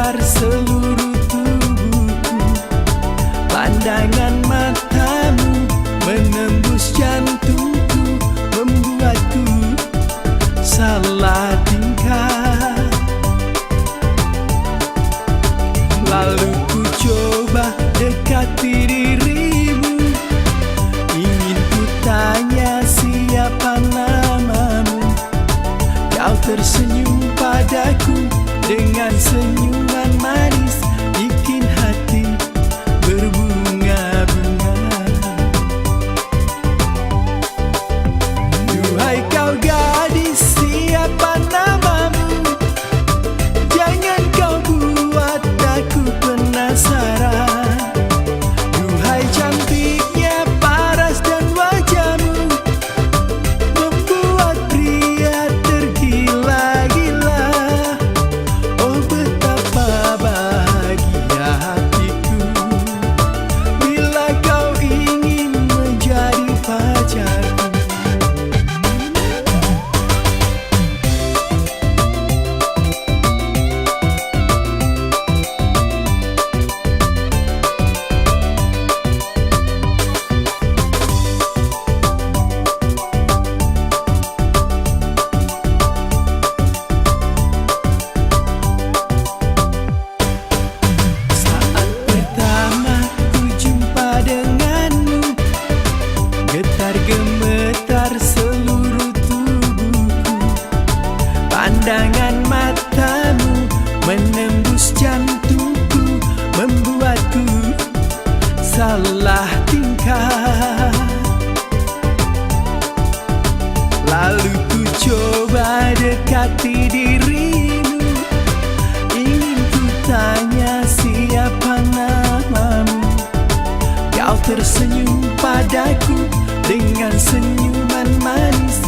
gemetar seluruh tubuhku. Pandangan matamu menembus jantungku, membuatku salah tingkah. Lalu ku coba dekati dirimu, ingin ku tanya siapa namamu. Kau tersenyum padaku dengan senyuman manis, bikin hati berbunga-bunga. Duhai kau gadis, siapa namamu? Jangan kau buat aku penasaran. Duhai cantiknya paras dan wajahmu, membuat pria tergila-gila. Oh betapa bahagia hatiku bila kau ingin menjadi pacarku. Saat pertama ku jumpa denganmu, getar gemetar seluruh tubuhku. Pandangan matamu menembus jantungku, membuatku salah tingkah. Lalu ku coba dekati dirimu, ingin ku tanya siapa namamu. Kau tersenyum padaku dengan senyuman manis,